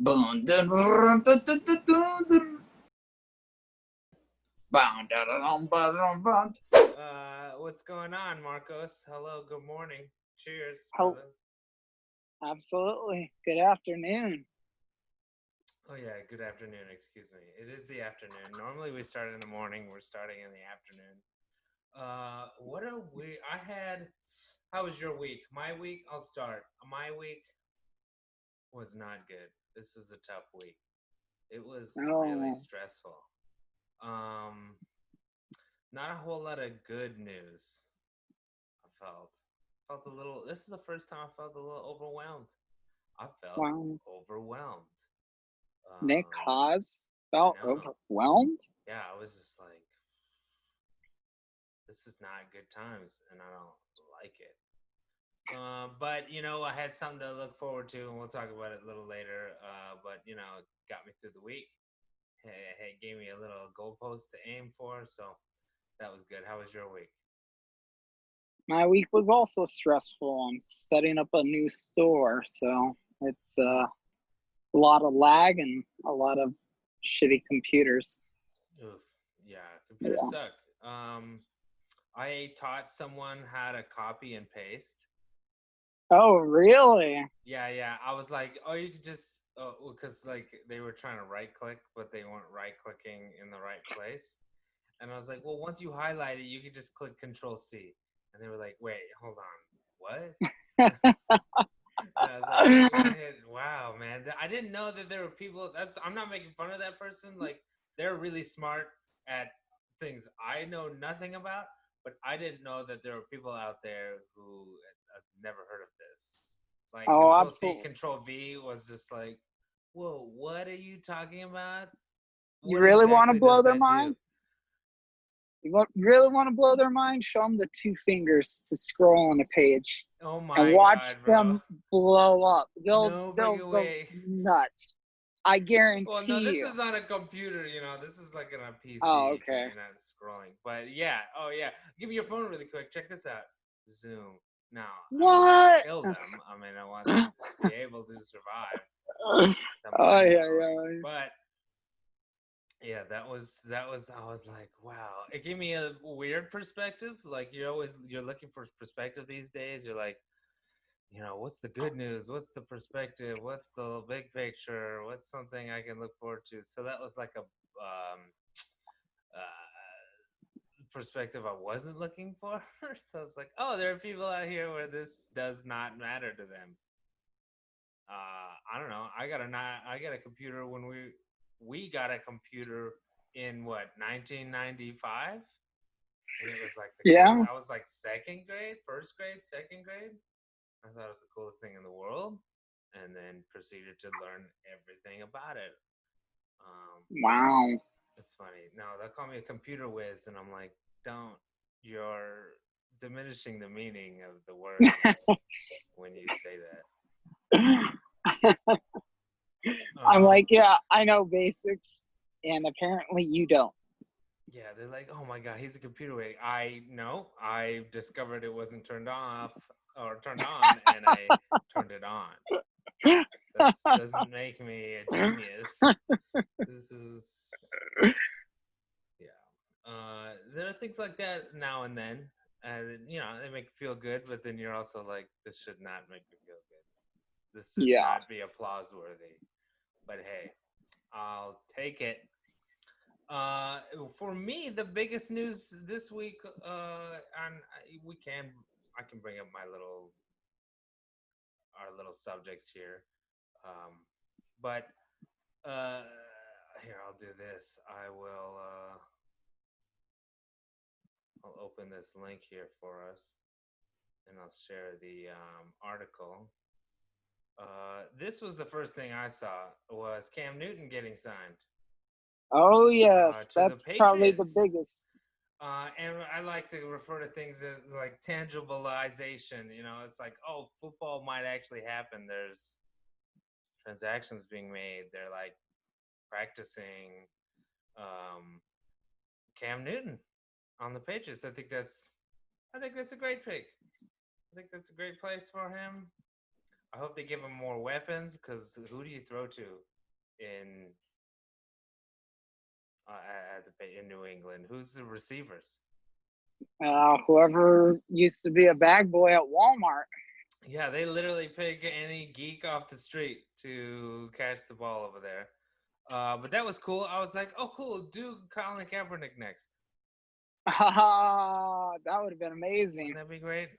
What's going on, Marcos? Hello, good morning. Cheers, brother. Absolutely. Good afternoon. Oh yeah, good afternoon. Excuse me. It is the afternoon. Normally we start in the morning. We're starting in the afternoon. What a week I had. How was your week? My week. I'll start. My week was not good. This was a tough week. It was really stressful. Not a whole lot of good news. I felt a little. This is the first time I felt a little overwhelmed. I felt overwhelmed. Nick Haas felt overwhelmed? Yeah, I was just like, this is not good times, and I don't like it. But, you know, I had something to look forward to, and we'll talk about it a little later. But, you know, it got me through the week. It gave me a little goalpost to aim for, so that was good. How was your week? My week was also stressful. I'm setting up a new store, so it's a lot of lag and a lot of shitty computers. Oof. Yeah, computers suck. I taught someone how to copy and paste. Oh, really? Yeah. I was like, oh, you could just, because like they were trying to right click, but they weren't right clicking in the right place. And I was like, well, once you highlight it, you could just click Control C. And they were like, wait, hold on, what? And I was like, wow, man. I didn't know that there were people. I'm not making fun of that person. Like, they're really smart at things I know nothing about. But I didn't know that there were people out there who have never heard of this. It's like Control C, Control V was just like, whoa, what are you talking about? You really want to blow their mind? You really want to blow their mind? Show them the 2 fingers to scroll on a page. Oh my and watch God, them blow up. They'll go nuts. I guarantee Well, no, this is on a computer, you know. This is like on a PC. Oh, okay. You're not scrolling. But yeah, give me your phone really quick. Check this out. Zoom. No, what? I don't want to kill them. I mean, I want them to be able to survive. But yeah, that was. I was like, wow. It gave me a weird perspective. Like you're looking for perspective these days. You're like, you know, what's the good news? What's the perspective? What's the big picture? What's something I can look forward to? So that was like a perspective I wasn't looking for. So I was like, oh, there are people out here where this does not matter to them. I don't know. I got a computer when we got a computer in what 1995, and it was like I was like second grade, first grade, second grade. I thought it was the coolest thing in the world, and then proceeded to learn everything about it. Wow. It's funny. No, they'll call me a computer whiz, and I'm like, don't. You're diminishing the meaning of the word when you say that. I'm like, yeah, I know basics, and apparently you don't. Yeah, they're like, oh my God, he's a computer whiz. I discovered it wasn't turned off or turned on, and I turned it on. That doesn't make me a genius. This is, there are things like that now and then, and you know they make you feel good. But then you're also like, this should not make me feel good. This should not be applause worthy. But hey, I'll take it. For me, the biggest news this week, and I can bring up our little subjects here, but here I'll do this. I'll open this link here for us, and I'll share the article. This was the first thing I saw was Cam Newton getting signed. Oh yes, that's probably the biggest. And I like to refer to things as like tangibilization. You know, it's like, oh, football might actually happen. There's transactions being made. They're like practicing Cam Newton on the Patriots. I think that's a great pick. I think that's a great place for him. I hope they give him more weapons. Because who do you throw to in in New England? Who's the receivers? Whoever used to be a bag boy at Walmart. Yeah, they literally pick any geek off the street to catch the ball over there. But that was cool. I was like, oh, cool. Do Colin Kaepernick next. That would have been amazing. Wouldn't that be great?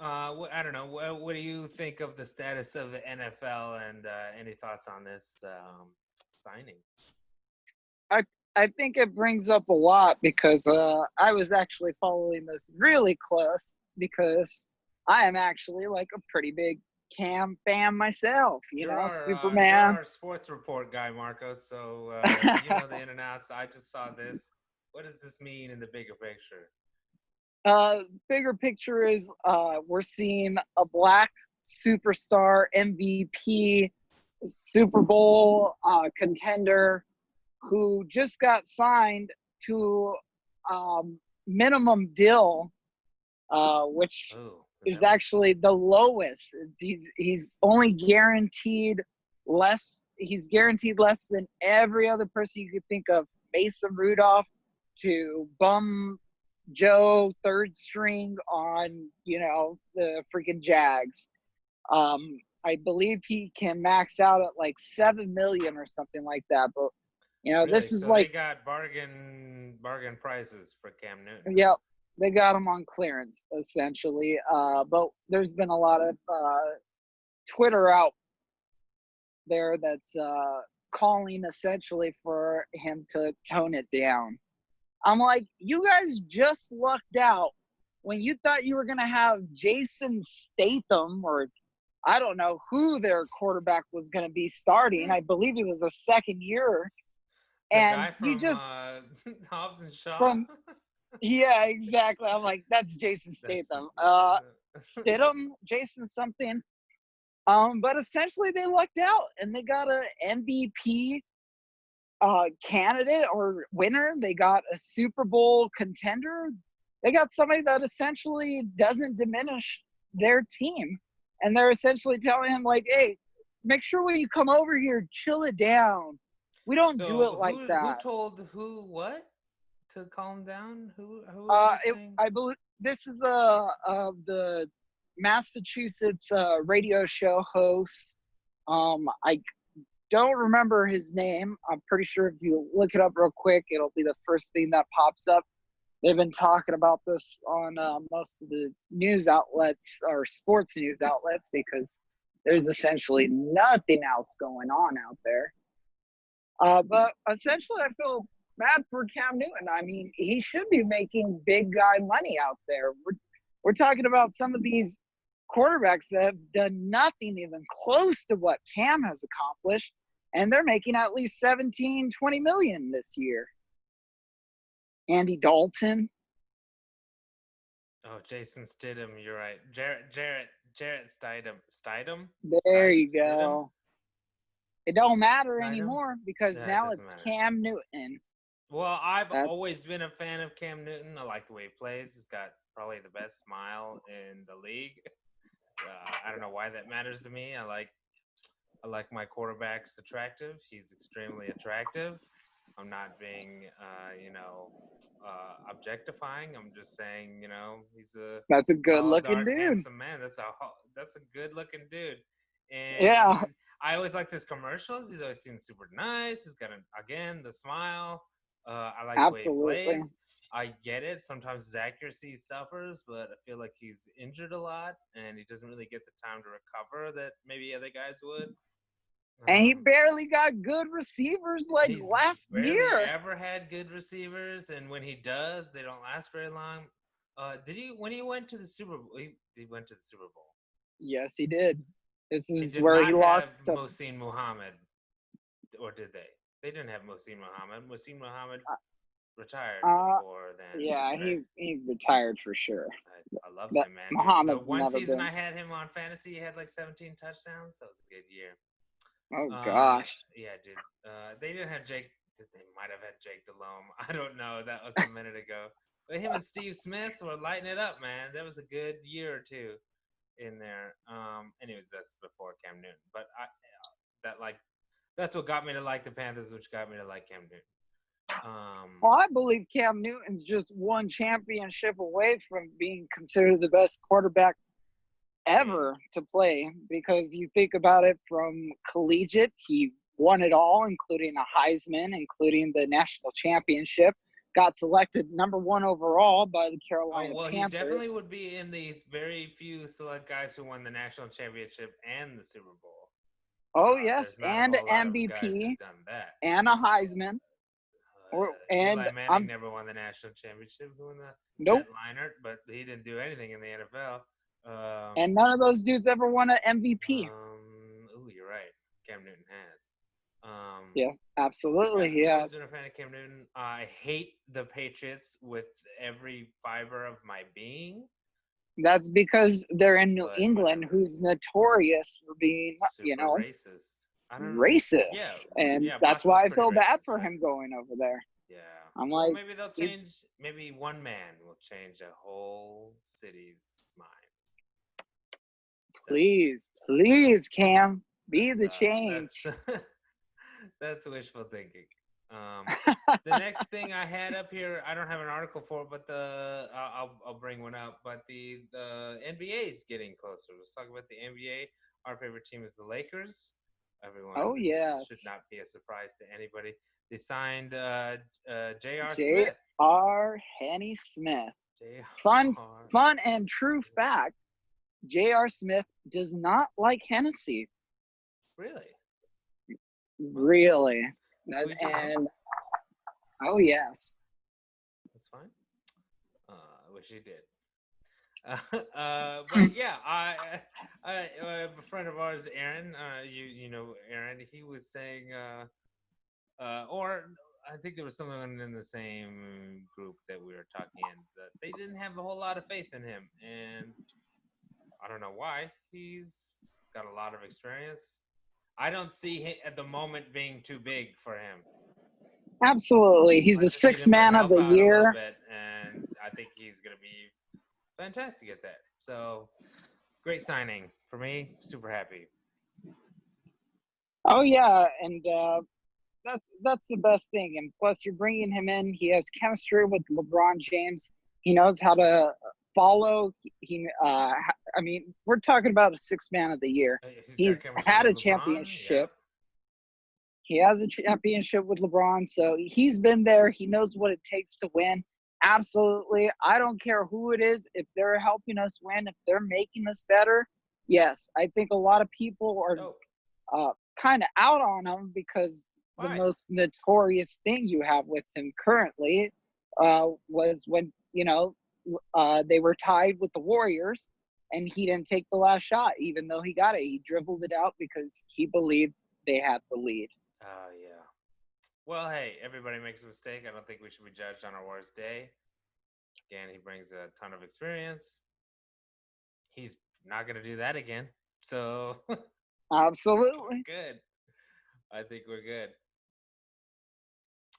I don't know. What do you think of the status of the NFL and any thoughts on this signing? I think it brings up a lot because I was actually following this really close because I am actually like a pretty big Cam fan myself. You're Superman. our sports report guy, Marcos. So you know the in and outs. I just saw this. What does this mean in the bigger picture? Bigger picture is we're seeing a black superstar MVP, Super Bowl contender who just got signed to minimum deal, which is actually the lowest. He's only guaranteed less. He's guaranteed less than every other person you could think of. Mason Rudolph to bum Joe third string on the freaking Jags. I believe he can max out at like 7 million or something like that. But really? This is so like they got bargain prices for Cam Newton. Yep, they got him on clearance essentially. But there's been a lot of Twitter out there that's calling essentially for him to tone it down. I'm like, you guys just lucked out when you thought you were going to have Jason Statham, or I don't know who their quarterback was going to be starting. I believe it was a second year. The and guy from you just Hobbs and Shaw. Yeah, exactly. I'm like, that's Jason Statham. Stidham, Jason something. But essentially they lucked out and they got a MVP candidate or winner. They got a Super Bowl contender. They got somebody that essentially doesn't diminish their team. And they're essentially telling him, like, hey, make sure when you come over here, chill it down. We don't do it like that. Who told who what to calm down? Who are you saying? I believe this is the Massachusetts radio show host. I don't remember his name. I'm pretty sure if you look it up real quick, it'll be the first thing that pops up. They've been talking about this on most of the news outlets or sports news outlets because there's essentially nothing else going on out there. But essentially, I feel bad for Cam Newton. I mean, he should be making big guy money out there. We're talking about some of these quarterbacks that have done nothing even close to what Cam has accomplished, and they're making at least 17, 20 million this year. Andy Dalton. Oh, Jason Stidham, you're right. Jarrett Stidham. There you go. Stidham? It don't matter Stidham? Anymore because now it's matter. Cam Newton. Well, I've always been a fan of Cam Newton. I like the way he plays. He's got probably the best smile in the league. I don't know why that matters to me. I like my quarterbacks attractive. He's extremely attractive. I'm not being, objectifying. I'm just saying, he's that's a good-looking dude. Handsome man. That's a good-looking dude. And yeah, I always like his commercials. He's always seems super nice. He's got the smile. I like Absolutely. the way he plays. I get it. Sometimes his accuracy suffers, but I feel like he's injured a lot, and he doesn't really get the time to recover that maybe other guys would. And he barely got good receivers like last year. Ever had good receivers, and when he does, they don't last very long. When he went to the Super Bowl? He went to the Super Bowl. Yes, he did. This is where he lost to Mohsin Muhammad, or did they? They didn't have Mohsin Muhammad. Mohsin Muhammad retired before then. Yeah, right? he retired for sure. I love him, man. Muhammad's one season I had him on fantasy. He had like 17 touchdowns. That was a good year. Oh gosh. Yeah, dude. They didn't have Jake. They might have had Jake Delhomme. I don't know. That was a minute ago. But him and Steve Smith were lighting it up, man. That was a good year or two. in there. Anyways, that's before Cam Newton. But that's what got me to like the Panthers, which got me to like Cam Newton. Well, I believe Cam Newton's just one championship away from being considered the best quarterback ever to play, because you think about it from collegiate, he won it all, including a Heisman, including the national championship, got selected number 1 overall by the Carolina Panthers. He definitely would be in the very few select guys who won the national championship and the Super Bowl. Oh, yes, and MVP and a Heisman. And Eli Manning never won the national championship. Who won the Nope. Leinart, but he didn't do anything in the NFL. And none of those dudes ever won an MVP. You're right. Cam Newton has. Yeah, absolutely. He has. I've been a fan of Cam Newton. I hate the Patriots with every fiber of my being. That's because they're in New England, who's notorious for being, racist. Racist. And that's why I feel bad for him going over there. Yeah. I'm like, maybe they'll change. Maybe one man will change a whole city's mind. Please, Cam, be the change. That's wishful thinking. The next thing I had up here, I don't have an article for it, but I'll bring one up. But the NBA is getting closer. Let's talk about the NBA. Our favorite team is the Lakers. Everyone. Should not be a surprise to anybody. They signed J.R. Smith. J.R. Henny Smith. Fun and true fact. J.R. Smith does not like Hennessy. Really? Oh, yes. That's fine. I wish he did. But yeah, a friend of ours, Aaron, you know Aaron, he was saying, or I think there was someone in the same group that we were talking in, that they didn't have a whole lot of faith in him, and I don't know why. He's got a lot of experience. I don't see him at the moment being too big for him. Absolutely. He's the sixth man of the year. And I think he's going to be fantastic at that. So, great signing for me. Super happy. Oh, yeah. And that's the best thing. And plus, you're bringing him in. He has chemistry with LeBron James. He knows how to follow. I mean, we're talking about a sixth man of the year. He's had a championship. Yeah. He has a championship with LeBron, so he's been there. He knows what it takes to win. Absolutely. I don't care who it is. If they're helping us win, if they're making us better, yes. I think a lot of people are kind of out on him because the most notorious thing you have with him currently was when, they were tied with the Warriors and he didn't take the last shot, even though he got it. He dribbled it out because he believed they had the lead. Oh, yeah. Well, hey, everybody makes a mistake. I don't think we should be judged on our worst day. Again, he brings a ton of experience. He's not going to do that again. So, absolutely. Good. I think we're good.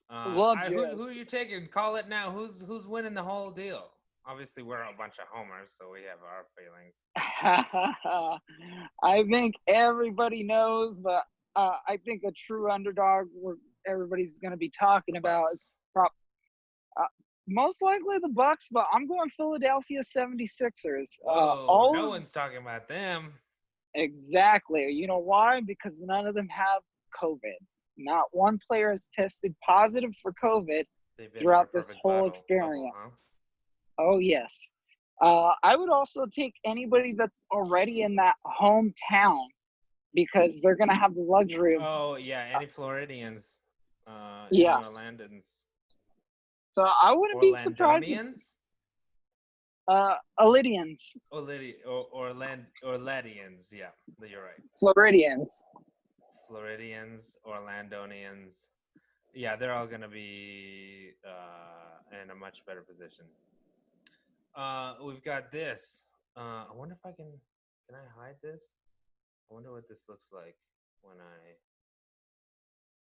Who are you taking? Call it now. Who's winning the whole deal? Obviously, we're a bunch of homers, so we have our feelings. I think everybody knows, but I think a true underdog everybody's going to be talking about is most likely the Bucks, but I'm going Philadelphia 76ers. No one's talking about them. Exactly. You know why? Because none of them have COVID. Not one player has tested positive for COVID throughout this whole experience. Huh? Oh, yes. I would also take anybody that's already in that hometown because they're going to have the luxury of... Oh, yeah, any Floridians. Yes. Orlandans. So I wouldn't be surprised. Orlandians. Orlandians, yeah, you're right. Floridians, Orlandonians. Yeah, they're all going to be in a much better position. We've got this. I wonder if can I hide this? I wonder what this looks like when I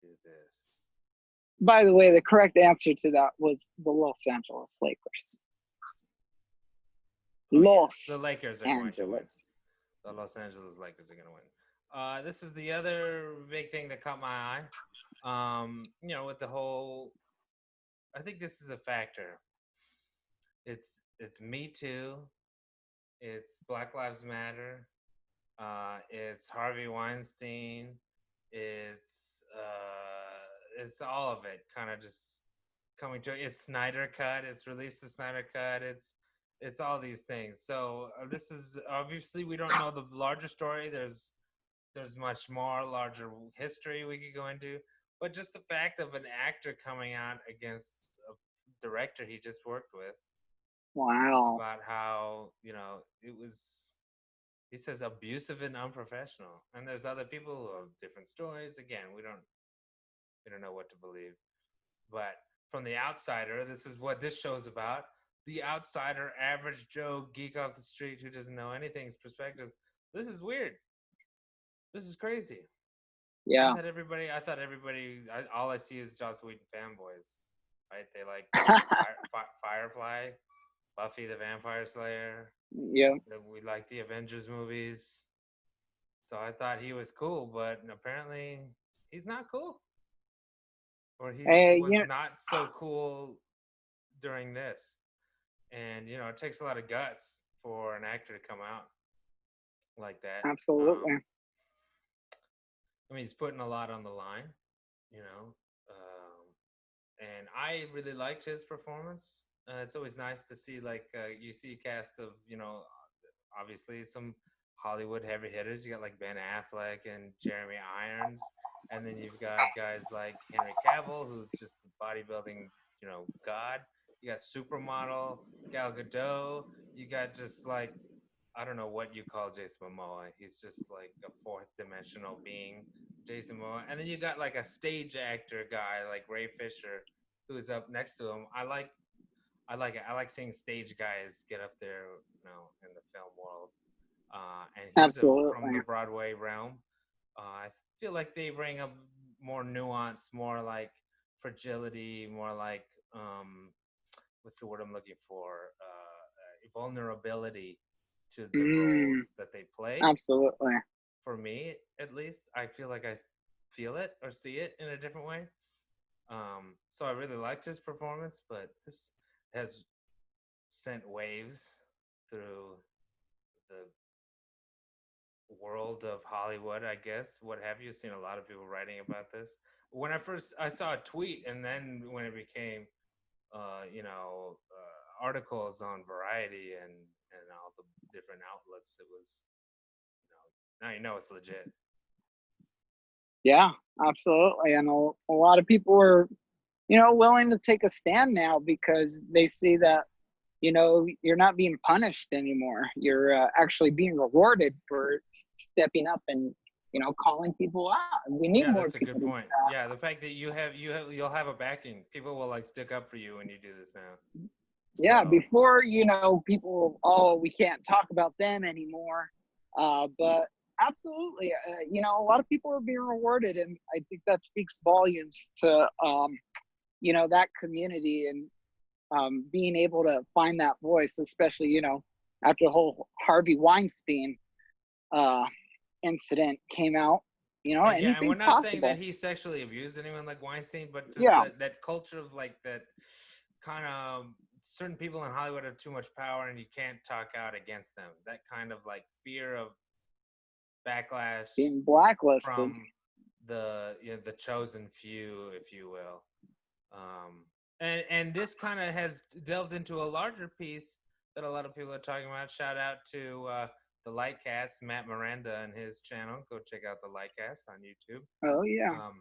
do this. By the way, the correct answer to that was the Los Angeles Lakers. The Lakers are going to win. the Los Angeles Lakers are going to win. This is the other big thing that caught my eye. With the whole, I think this is a factor. It's Me Too. It's Black Lives Matter. It's Harvey Weinstein. It's all of it, kind of just coming to. It's Snyder Cut. It's released the Snyder Cut. It's all these things. So this is obviously we don't know the larger story. There's much more larger history we could go into, but just the fact of an actor coming out against a director he just worked with. Wow. About how it was, he says, abusive and unprofessional, and there's other people who have different stories. Again, we don't know what to believe, but from the outsider, this is what this show's about. The outsider, average Joe, geek off the street who doesn't know anything's perspective. This is weird. This is crazy. Yeah. I thought everybody. All I see is Joss Whedon fanboys, right? They like Firefly, Buffy the Vampire Slayer. Yeah. We like the Avengers movies. So I thought he was cool, but apparently he's not cool. Or he was Yeah. not so cool during this. And, it takes a lot of guts for an actor to come out like that. Absolutely. He's putting a lot on the line, and I really liked his performance. It's always nice to see, you see a cast of, obviously some Hollywood heavy hitters. You got like Ben Affleck and Jeremy Irons, and then you've got guys like Henry Cavill, who's just a bodybuilding, god. You got supermodel Gal Gadot. You got just like, I don't know what you call Jason Momoa. He's just like a fourth dimensional being, Jason Momoa. And then you got like a stage actor guy like Ray Fisher, who's up next to him. I like it. I like seeing stage guys get up there, in the film world. And he's from the Broadway realm. I feel like they bring a more nuance, more like fragility, more like what's the word I'm looking for? Vulnerability to the roles that they play. Absolutely. For me, at least, I feel like I feel it or see it in a different way. So I really liked his performance, but this has sent waves through the world of Hollywood, I guess. What have you seen? A lot of people writing about this. When I saw a tweet, and then when it became, articles on Variety and all the different outlets, it was, now it's legit. Yeah, absolutely. And a lot of people are, willing to take a stand now because they see that, you're not being punished anymore. You're actually being rewarded for stepping up and, calling people out. We need more. That's a good point. Yeah, the fact that you'll have a backing. People will like stick up for you when you do this now. Yeah, so, before, people, we can't talk about them anymore. But absolutely, a lot of people are being rewarded, and I think that speaks volumes to, that community and being able to find that voice, especially, after the whole Harvey Weinstein incident came out. And we're not possible. saying that he sexually abused anyone like Weinstein, but just that culture of like that kind of certain people in Hollywood have too much power and you can't talk out against them. That kind of like fear of backlash, being blacklisted from the the chosen few, if you will. And this kind of has delved into a larger piece that a lot of people are talking about. Shout out to the Lightcast, Matt Miranda, and his channel. Go check out the Lightcast on YouTube. Oh yeah,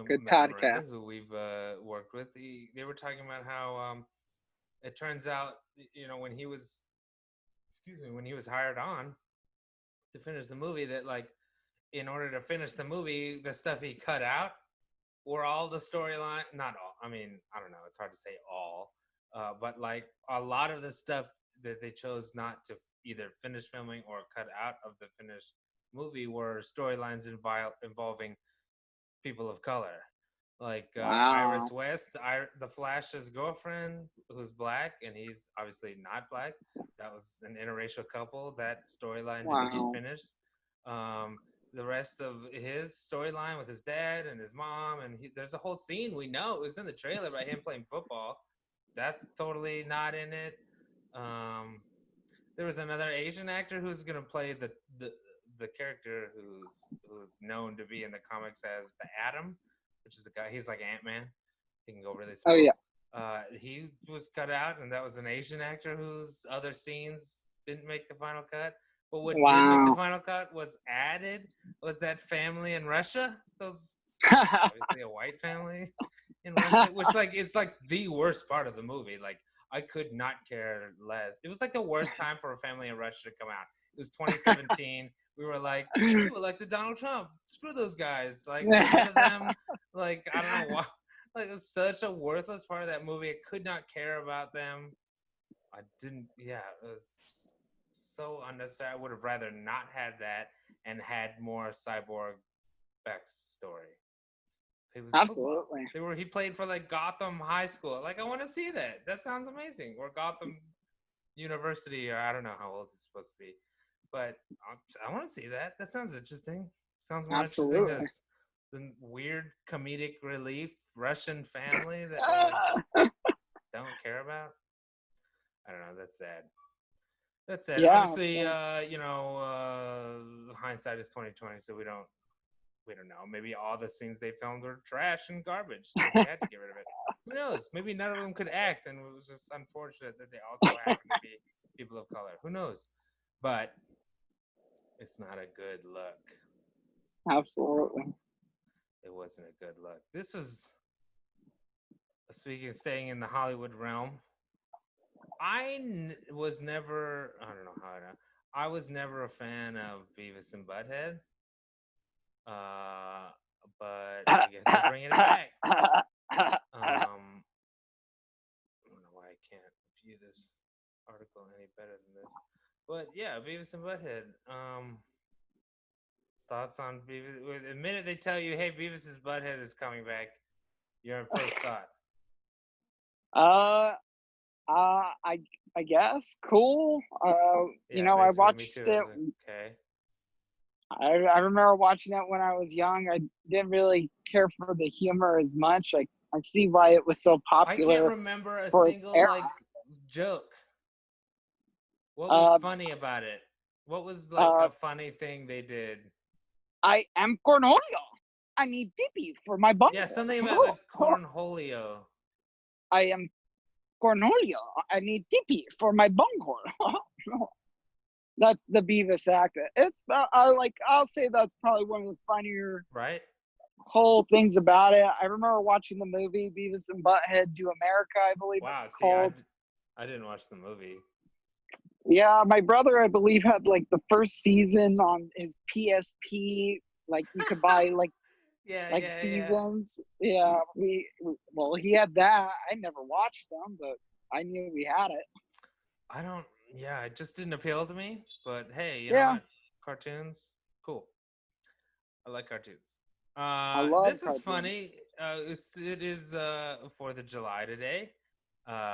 good Matt podcast. Miranda, who we've worked with. They were talking about how it turns out, when he was hired on to finish the movie, that like in order to finish the movie, the stuff he cut out were all the storyline. Not all. I mean, I don't know. It's hard to say all, but like a lot of the stuff that they chose not to either finish filming or cut out of the finished movie were storylines involving people of color, like Iris Wow. West, the Flash's girlfriend, who's black, and he's obviously not black. That was an interracial couple. That storyline didn't get Wow. finished. Um, the rest of his storyline with his dad and his mom, and there's a whole scene we know it was in the trailer about him playing football. That's totally not in it. Um, there was another Asian actor who's gonna play the character who's known to be in the comics as the Atom, which is a guy. He's like Ant-Man. He can go really Oh yeah. small. He was cut out, and that was an Asian actor whose other scenes didn't make the final cut. But what did make the Wow. final cut was added was that family in Russia. Those obviously a white family in Russia, which like it's like the worst part of the movie. Like I could not care less. It was like the worst time for a family in Russia to come out. It was 2017. We were like, we've elected Donald Trump. Screw those guys. Like get rid of them. Like I don't know why. Like it was such a worthless part of that movie. I could not care about them. I didn't. Yeah, it was so unnecessary. I would have rather not had that and had more cyborg backstory. It was football. Absolutely. He played for like Gotham High School. Like I want to see that. That sounds amazing. Or Gotham University, or I don't know how old it's supposed to be, but I want to see that. That sounds interesting. Sounds more interesting than Absolutely. the weird comedic relief Russian family that we like don't care about. I don't know. That's sad. That's sad. Yeah. Obviously, So, hindsight is 2020, so we don't know. Maybe all the scenes they filmed were trash and garbage, so they had to get rid of it. Who knows? Maybe none of them could act, and it was just unfortunate that they also happened to be people of color. Who knows? But it's not a good look. absolutely. It wasn't a good look. This was, speaking of staying in the Hollywood realm, was never, I don't know how I know, I was never a fan of Beavis and Butthead. Uh, but I guess they're bringing it back. I don't know why I can't view this article any better than this. But yeah, Beavis and Butthead. Thoughts on Beavis? The minute they tell you, "Hey, Beavis's Butthead is coming back," your first thought. uh, I guess cool. Yeah, I basically, me watched too. it. Okay. I remember watching it when I was young. I didn't really care for the humor as much. I see why it was so I can't popular remember a for its single era. like joke. What was Uh, funny about it? What was like uh, a funny thing they did? I am Cornholio. I need dippy for my Yeah, bunghole. something about the cornholio. I am Cornholio. I need dippy for my bunghole. That's the Beavis actor. It's I'll say that's probably one of the funnier Right? whole things about it. I remember watching the movie Beavis and Butthead Do America, I believe it Wow. was See, called. I didn't watch the movie. Yeah, my brother, I believe, had like the first season on his PSP. Like you could buy Yeah, like yeah, yeah. seasons. Yeah, well, he had that. I never watched them, but I knew we had it. I don't. Yeah, it just didn't appeal to me. But hey, you know Yeah, what? Cartoons, cool. I like cartoons. I love This is cartoons. funny. It is 4th of July today.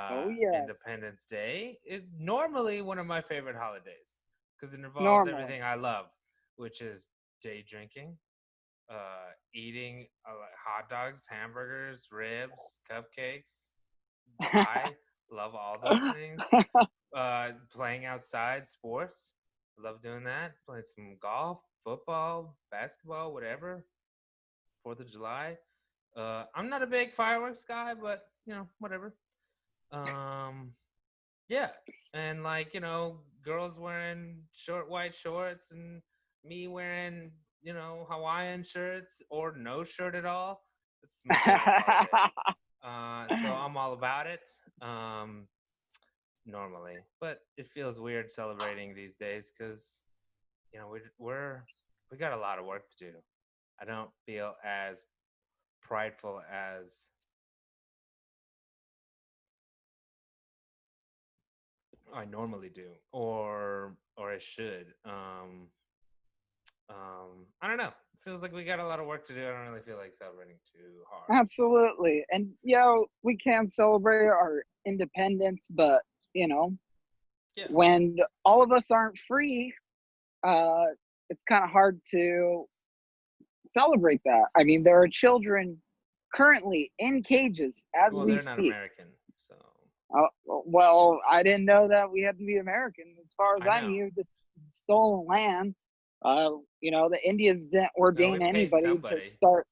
Oh yes, Independence Day is normally one of my favorite holidays because it involves normally. everything I love, which is day drinking, eating hot dogs, hamburgers, ribs, cupcakes. I love all those things. Playing outside, sports. I love doing that. Playing some golf, football, basketball, whatever. 4th of July. I'm not a big fireworks guy, but whatever. Um, yeah, and like girls wearing short white shorts, and me wearing Hawaiian shirts or no shirt at all. It's my favorite holiday. So I'm all about it. Normally, but it feels weird celebrating these days because we got a lot of work to do. I don't feel as prideful as I normally do, or I should. I don't know. It feels like we got a lot of work to do. I don't really feel like celebrating too hard. Absolutely. And we can celebrate our independence, but Yeah. when all of us aren't free, uh, it's kind of hard to celebrate that. I mean, there are children currently in cages as Well, we they're not speak. American, so Well, I didn't know that we had to be American. As far as I I know. knew, this stolen land. The Indians didn't No, we ordain paid anybody to somebody. start.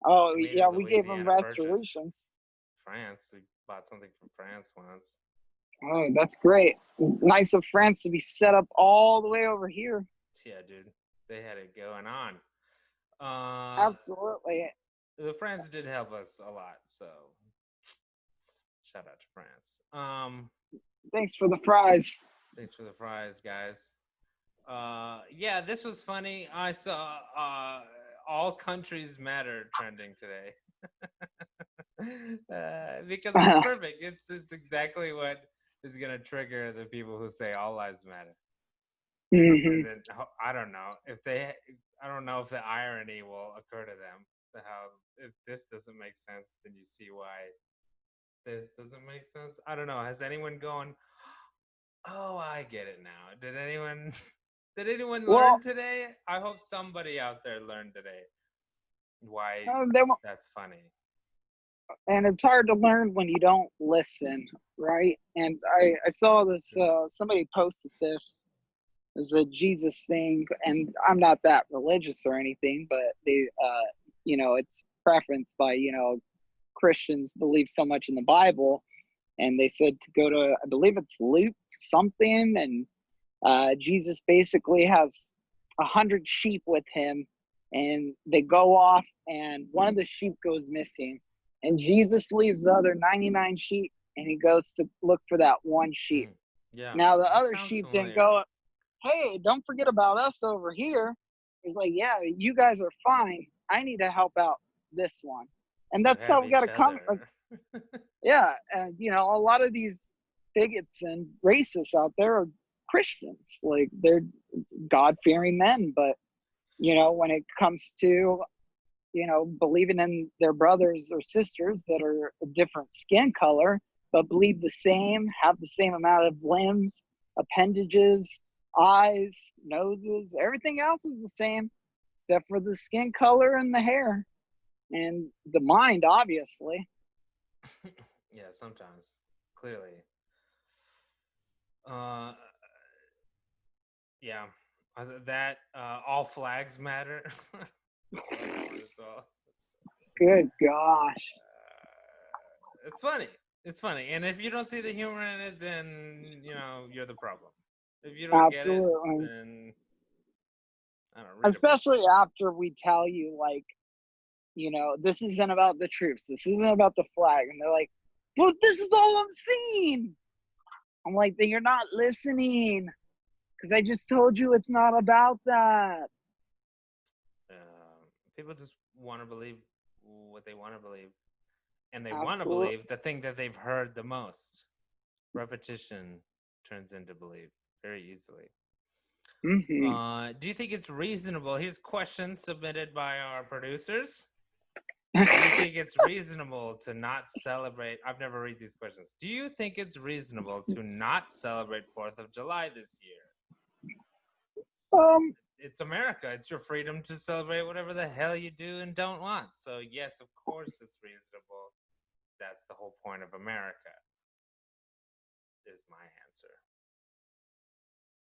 Oh, We made a yeah, we gave them Louisiana Purchase. restorations. France. We bought something from France once. Oh, that's great. Nice of France to be set up all the way over here. Yeah, dude. They had it going on. Uh, Absolutely. the France did help us a lot, so shout out to France. Thanks for the fries. Thanks for the fries, guys. Yeah, this was funny. I saw all countries matter trending today. Because it's perfect. It's exactly what is gonna trigger the people who say all lives matter. Hmm. And then I don't know if they, I don't know if the irony will occur to them. How if this doesn't make sense, then you see why this doesn't make sense. I don't know. Has anyone gone? Oh, I get it now. Did anyone? Did anyone Well, learn today? I hope somebody out there learned today why they won't, that's funny. and it's hard to learn when you don't listen, right? And I saw this. True. Somebody posted this as a Jesus thing, and I'm not that religious or anything, but it's preferenced by Christians believe so much in the Bible, and they said to go to, I believe it's Luke something, and Jesus basically has 100 sheep with him, and they go off, and one of the sheep goes missing, and Jesus leaves the other 99 sheep, and he goes to look for that one sheep. Yeah, Now the this other sounds sheep didn't familiar. go, hey, don't forget about us over here. He's like, yeah, you guys are fine. I need to help out this one. And You that's how have we got each to come. other. Yeah. And, a lot of these bigots and racists out there are Christians. Like, they're God fearing men. But, when it comes to, believing in their brothers or sisters that are a different skin color, but bleed the same, have the same amount of limbs, appendages, eyes, noses, everything else is the same, except for the skin color and the hair and the mind, obviously. Yeah, sometimes clearly. Uh, yeah, that all flags matter. That's the other one as well. Good gosh. It's funny. It's funny, and if you don't see the humor in it, then you're the problem. If you don't get it, Absolutely. then I don't read a book. Especially after we tell you, like, this isn't about the troops. This isn't about the flag. And they're like, but this is all I'm seeing. I'm like, then you're not listening. Because I just told you it's not about that. People just want to believe what they want to believe, and they want to Absolutely. believe the thing that they've heard the most. Repetition turns into belief very easily. Mm-hmm. Do you think it's reasonable? Here's questions submitted by our producers. Do you think it's reasonable to not celebrate? I've never read these questions. Do you think it's reasonable to not celebrate 4th of July this year? um, It's America. It's your freedom to celebrate whatever the hell you do and don't want. So, yes, of course it's reasonable. That's the whole point of America, is my answer.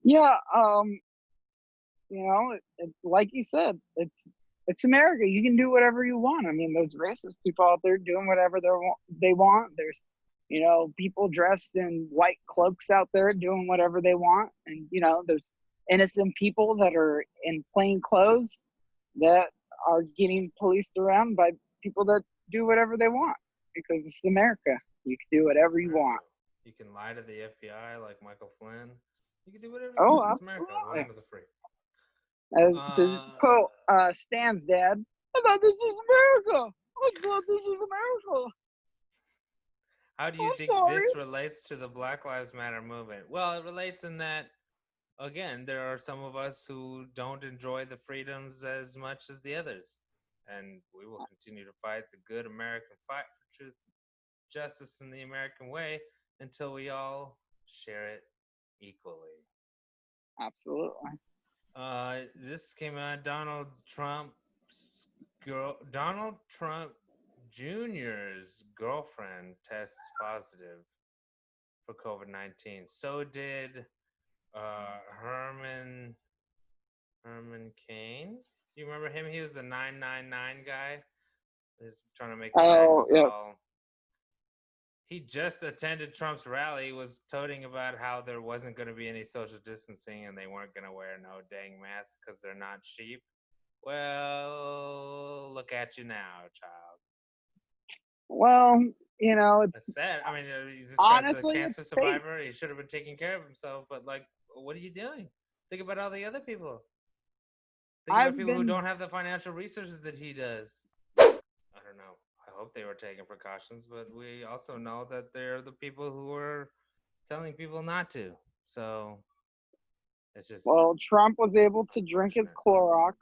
yeah, like you said, it's America. You can do whatever you want. I mean, there's racist people out there doing whatever they want. There's, people dressed in white cloaks out there doing whatever they want. And, there's innocent people that are in plain clothes that are getting policed around by people that do whatever they want because it's America. You can do whatever you America. want. You can lie to the FBI like Michael Flynn. You can do whatever you Oh, want. It's America, the land absolutely. of the free. As to Uh, quote Stan's dad, I thought this was America. I thought this was America. how do you I'm think sorry. this relates to the Black Lives Matter movement? Well, it relates in that again, there are some of us who don't enjoy the freedoms as much as the others. And we will continue to fight the good American fight for truth, justice, and the American way until we all share it equally. Absolutely. This came out. Donald Trump Jr.'s girlfriend tests positive for COVID-19. So did uh, Herman Cain. Do you remember him? He was the 999 guy. He's trying to make the Oh, vaxxers yes. all. He just attended Trump's rally, was toting about how there wasn't going to be any social distancing and they weren't going to wear no dang masks because they're not sheep. Well, look at you now, child. Well, it's That's sad. I mean, this guy's a honestly, cancer it's fate. survivor. He should have been taking care of himself. But like, what are you doing? Think about all the other people. Think about I've people who been, don't have the financial resources that he does. I don't know. I hope they were taking precautions, but we also know that they're the people who are telling people not to. So it's just well, Trump was able to drink his unfortunate. Clorox,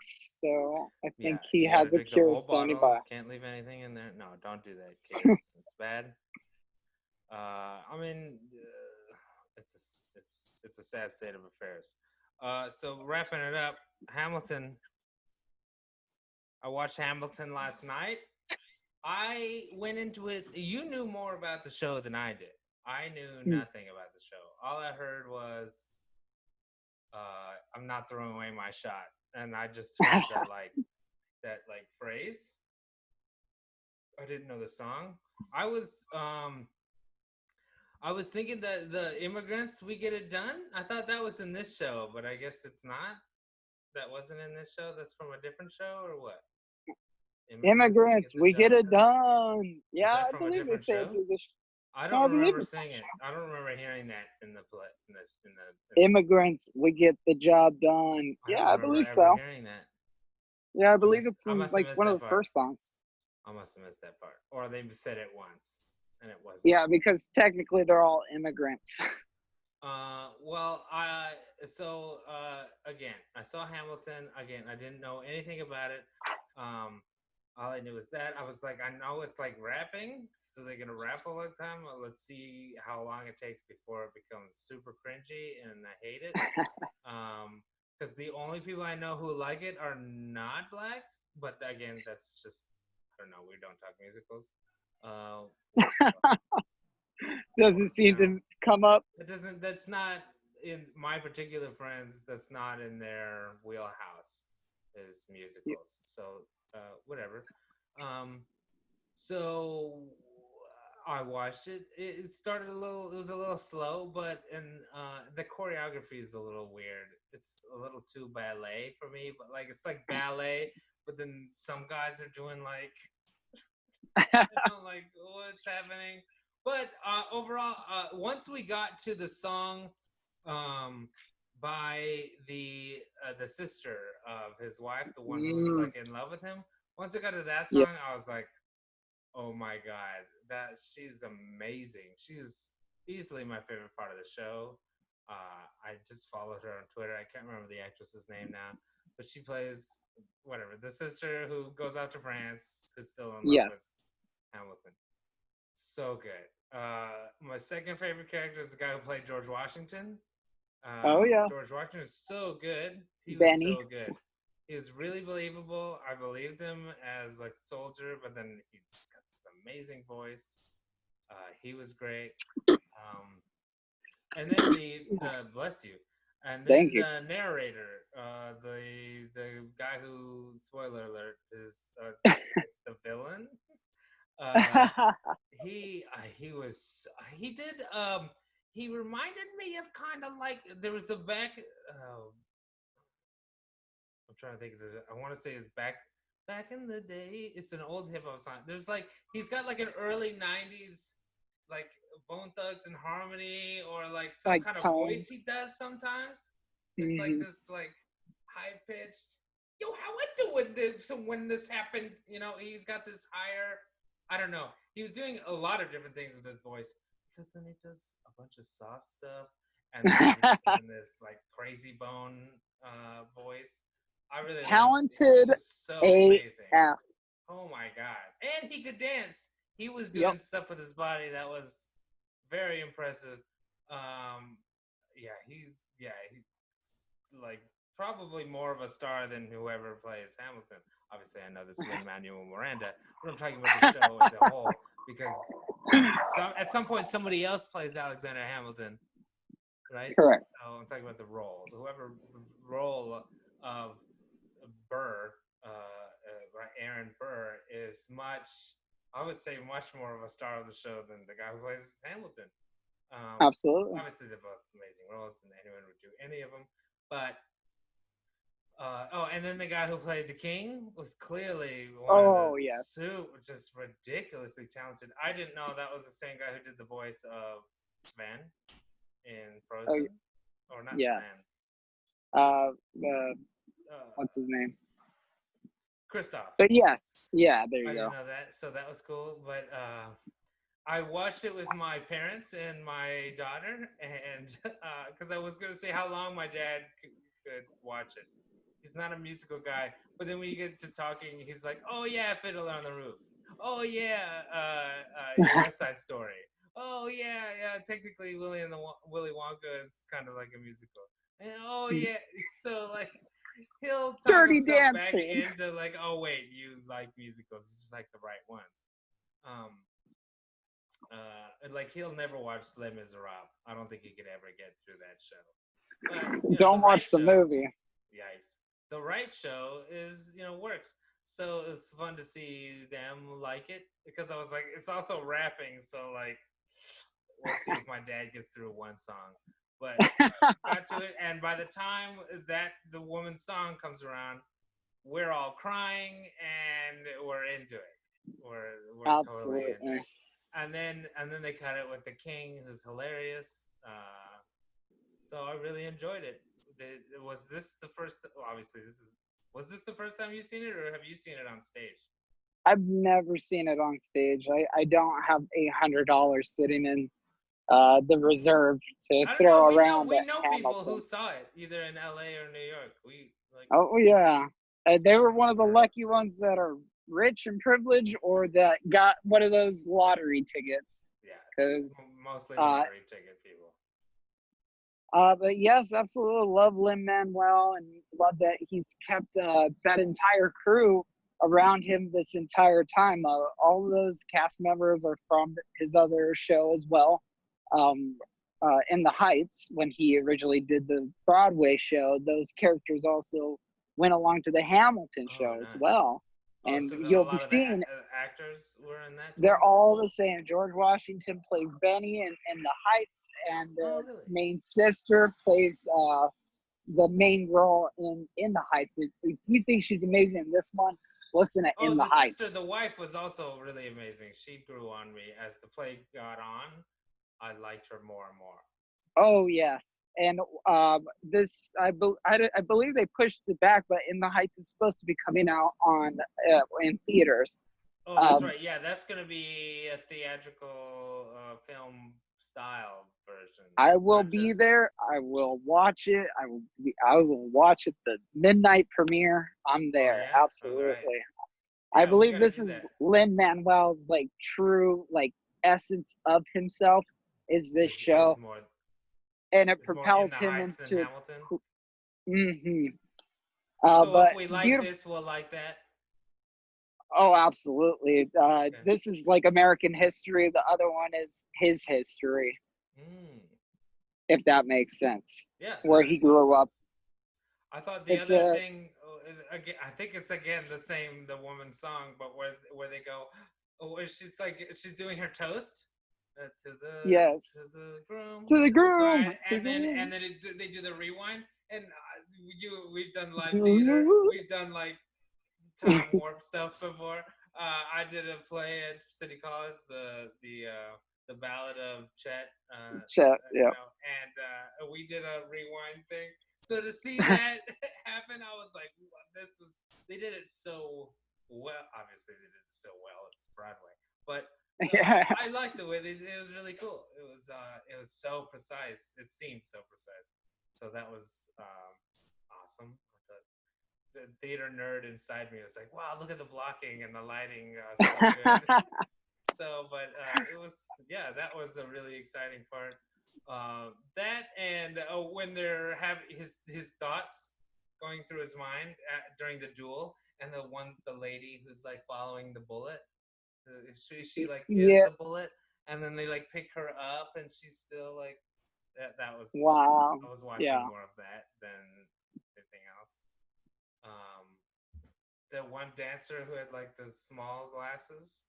so I Yeah, think he you got to has a drink the cure whole standing bottle. by. Can't leave anything in there. No, don't do that, kids. It's bad. I mean, it's a sad state of affairs. So wrapping it up, Hamilton. I watched Hamilton last night. I went into it. You knew more about the show than I did. I knew nothing about the show. All I heard was, "I'm not throwing away my shot," and I just heard that phrase. I didn't know the song. I was um I was thinking that the immigrants we get it done. I thought that was in this show, but I guess it's not. That wasn't in this show. That's from a different show, or what? Immigrants we Immigrants, get the we get job it done. done. Is Yeah, that I from a believe they different say it show? through this. I No, don't I believe remember it's seeing it. I don't remember hearing that in the play. In the immigrants, we get the job done. I Yeah, don't I remember believe ever so. hearing that. Yeah, I believe it's I in must have like missed one of that the part. first songs. I must have missed that part. Or they said it once and it wasn't. Yeah, because technically they're all immigrants. Well, again, I saw Hamilton. Again, I didn't know anything about it. Um, all I knew was that I was like, I know it's like rapping, so they're gonna rap all the time. Well, let's see how long it takes before it becomes super cringy, and I hate it. Because the only people I know who like it are not black. But again, that's just I don't know. We don't talk musicals. What the fuck? Doesn't seem to come up. It doesn't. That's not in my particular friends. That's not in their wheelhouse. Is musicals. So whatever. Um, so I watched it. It started a little. It was a little slow, but the choreography is a little weird. It's a little too ballet for me. But like it's like ballet, but then some guys are doing like like what's happening. But overall, once we got to the song by the sister of his wife, the one who's Mm, like in love with him, once I got to that yeah. song, I was like, oh my god, that she's amazing. She's easily my favorite part of the show. I just followed her on Twitter. I can't remember the actress's name now, but she plays whatever the sister who goes out to France, who's still in love with Yes. Hamilton. So good. My second favorite character is the guy who played George Washington. Oh yeah. George Washington is so good. He was Benny. so good. He was really believable. I believed him as like soldier, but then he just got this amazing voice. He was great. Um, and then the bless you, and Thank then you. the narrator, the guy who spoiler alert is the villain. Uh, he did he reminded me of kind of like there was a back I'm trying to think of it. I want to say it's back in the day. It's an old hip hop song. There's like he's got like an early '90s like Bone Thugs and Harmony or like some Like kind of tone. voice he does sometimes. It's like Hmm. this like high pitched. Yo, how I doing this? So when this happened, he's got this higher. I don't know. He was doing a lot of different things with his voice because then he does a bunch of soft stuff, and then this like crazy bone voice. I really loved it. He Talented was so amazing. AF. Oh my god! And he could dance. He was Yep. doing stuff with his body that was very impressive. He's like probably more of a star than whoever plays Hamilton. Obviously, I know this is Lin-Manuel Miranda, but I'm talking about the show as a whole because at some point somebody else plays Alexander Hamilton, right? Correct. So I'm talking about the role. Whoever the role of Burr, Aaron Burr, is I would say, much more of a star of the show than the guy who plays Hamilton. Absolutely. Obviously, they're both amazing roles, and anyone would do any of them. But and then the guy who played the king was clearly one of the just ridiculously talented. I didn't know that was the same guy who did the voice of Sven in Frozen, or not Sven. What's his name? Christoph. But yes, yeah, there you go. I didn't know that, so that was cool. But I watched it with my parents and my daughter, and because I was gonna say how long my dad could watch it. He's not a musical guy, but then when you get to talking, he's like, "Oh yeah, Fiddler on the Roof. Oh yeah, West Side Story. Oh yeah. Technically, Willy Wonka is kind of like a musical. And oh yeah, so like he'll talk Dirty himself Dancing. back into like, oh wait, you like musicals, it's just like the right ones. Like he'll never watch Les Miserables. I don't think he could ever get through that show. But don't watch the movie. Yikes. The right show is works. So it's fun to see them like it because I was like, it's also rapping, so like we'll see if my dad gets through one song. But got to it, and by the time that the woman's song comes around, we're all crying and we're into it. We're Absolutely. totally into it. And then they cut it with the king, who's hilarious. So I really enjoyed it. Was this the first? Obviously, was this the first time you've seen it, or have you seen it on stage? I've never seen it on stage. I don't have $100 sitting in the reserve to throw around. We know people who saw it either in LA or New York. Oh yeah, they were one of the lucky ones that are rich and privileged, or that got one of those lottery tickets. Yeah, because mostly lottery ticket people. But yes, absolutely love Lin-Manuel and love that he's kept that entire crew around him this entire time. All of those cast members are from his other show as well. In the Heights, when he originally did the Broadway show, those characters also went along to the Hamilton show as well. And so you'll be seeing actors were in that too? They're all the same. George Washington plays Benny in the Heights, and the main sister plays the main role in the Heights. If you think she's amazing in this one, listen to In the Heights. Sister, the wife, was also really amazing. She grew on me as the play got on. I liked her more and more. Oh yes, and this I believe they pushed it back, but In the Heights is supposed to be coming out on in theaters. Oh, that's right. Yeah, that's going to be a theatrical film style version. I will be there. I will watch it. I will watch it the midnight premiere. I'm there. Oh, yeah? Absolutely. Right. I believe this is Lin-Manuel's like true like essence of himself is this show. And it propelled him into Hamilton. So but if we like this, we'll like that. Oh, absolutely. This is like American history. The other one is his history. If that makes sense. Yeah. Where he grew up. I thought the other thing, again, I think it's again the woman's song, but where they go, she's doing her toast. To the groom. And then they do the rewind. And we've done live theater. We've done like time warp stuff before. I did a play at City College, the Ballad of Chet. Chet, yeah. And we did a rewind thing. So to see that happen, I was like, they did it so well. Obviously, they did it so well. It's Broadway, but Yeah. I liked the way it was really cool. It was so precise. It seemed so precise. So that was awesome. The theater nerd inside me was like, "Wow, look at the blocking and the lighting, so good." So, but it was, yeah, that was a really exciting part. That and when they're having his thoughts going through his mind during the duel, and the lady who's like following the bullet, she like is Yeah. the bullet, and then they like pick her up, and she's still like that was Wow. I was watching Yeah. more of that than anything else. Um, the one dancer who had like the small glasses,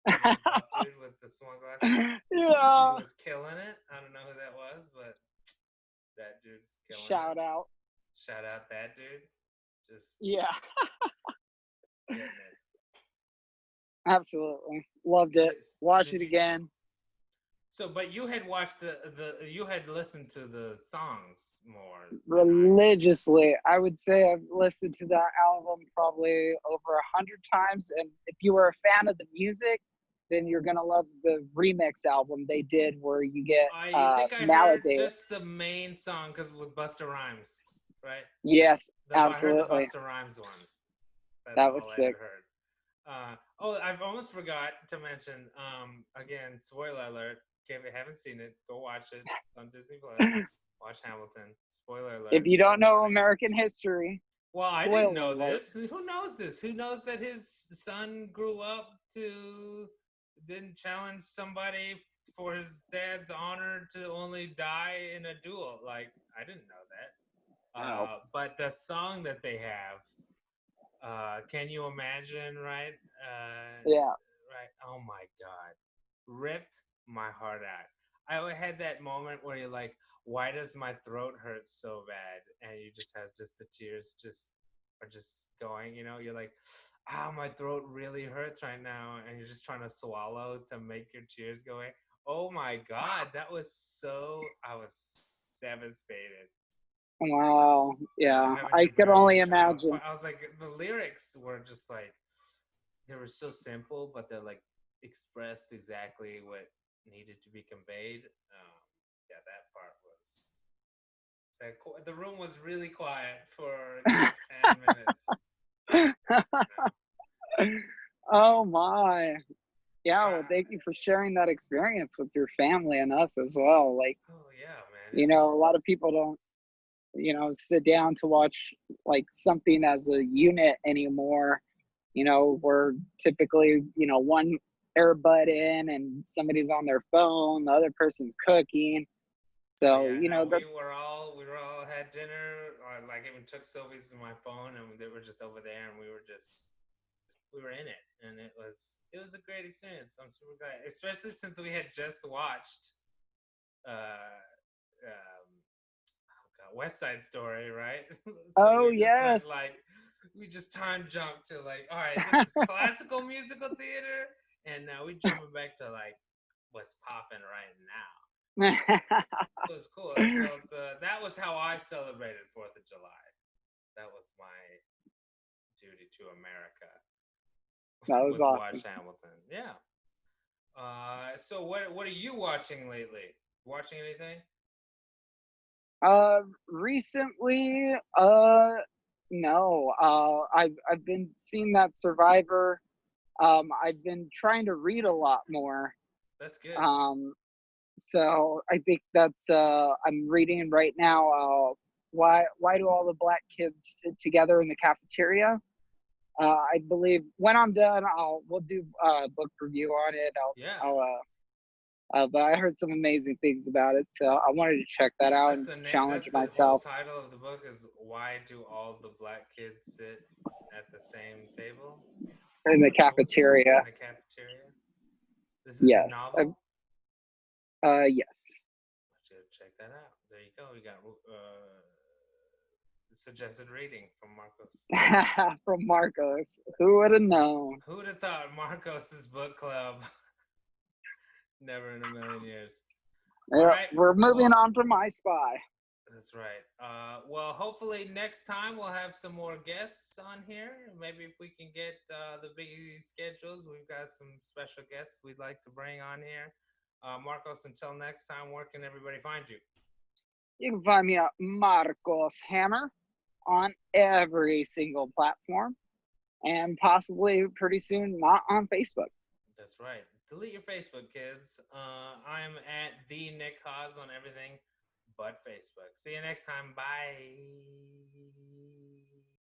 the buff dude with the small glasses, he Yeah. was killing it. I don't know who that was, but that dude's killing it. Shout out. Shout out that dude, just Yeah. getting it. Absolutely. Loved it. Watch Did it you? again. So, but you had watched you had listened to the songs more than I had. Religiously. I would say I've listened to that album probably over 100 times. And if you were a fan of the music, then you're gonna love the remix album they did where you get I think I heard Nowadays. just the main song because with Busta Rhymes, right? Yes, I heard the absolutely. Busta Rhymes one. That's That was all I had sick. heard. I've almost forgot to mention. Again, spoiler alert. If you haven't seen it, go watch it. It's on Disney Plus. Watch Hamilton. Spoiler If alert. you don't know Warning. American history, Well, I didn't spoiler know alert. this. Who knows this? Who knows that his son grew up to didn't challenge somebody for his dad's honor to only die in a duel? Like, I didn't know that. Oh, But the song that they have, can you imagine, right? yeah. Right. Oh my God. Ripped my heart out. I had that moment where you're like, why does my throat hurt so bad? And you just have just the tears just are just going, you're like, my throat really hurts right now. And you're just trying to swallow to make your tears go away. Oh my God. I was devastated. Wow. Yeah. Having I to could bury only your child. imagine. I was like, the lyrics were just like, they were so simple, but they're like expressed exactly what needed to be conveyed. Yeah, that part was. The room was really quiet for a good 10 minutes. Oh my. Yeah, well, Uh, thank you for sharing that experience with your family and us as well. Like, oh yeah, man, it a was. lot of people don't, sit down to watch like something as a unit anymore. We're typically, one earbud in and somebody's on their phone, the other person's cooking. Oh So, yeah, no, that we were all had dinner. Or like even took selfies on my phone, and they were just over there, and we were in it, and it was a great experience. I'm super glad, especially since we had just watched uh, um, West Side Story, right? So oh we just went yes. like we just time jumped to like, all right, this is classical musical theater, and now we jumping back to like what's popping right now. It was cool. I felt that was how I celebrated 4th of July. That was my duty to America. That was Was watch awesome. Hamilton. Yeah. So what are you watching lately? Watching anything? Recently, no. I've been seeing that Survivor. I've been trying to read a lot more. That's good. So I think that's I'm reading right now. Why do all the black kids sit together in the cafeteria? I believe when I'm done, we'll do book review on it. Yeah. But I heard some amazing things about it, so I wanted to check that out That's and the name. challenge That's the whole myself title of the book is "Why Do All the Black Kids Sit at the Same Table?" in the What was it? cafeteria. In the cafeteria. This is a Yes. novel. Yes. I should check that out. There you go. We got suggested reading from Marcos. From Marcos. Who would have known? Who would have thought Marcos's book club? Never in a million years. All Yeah, right. we're moving Well, on from My Spy. That's right. Well, hopefully next time we'll have some more guests on here. Maybe if we can get the big schedules, we've got some special guests we'd like to bring on here. Marcos, until next time, where can everybody find you? You can find me at Marcos Hammer on every single platform, and possibly pretty soon not on Facebook. That's right. Delete your Facebook, kids. I'm at the Nick Haas on everything but Facebook. See you next time. Bye.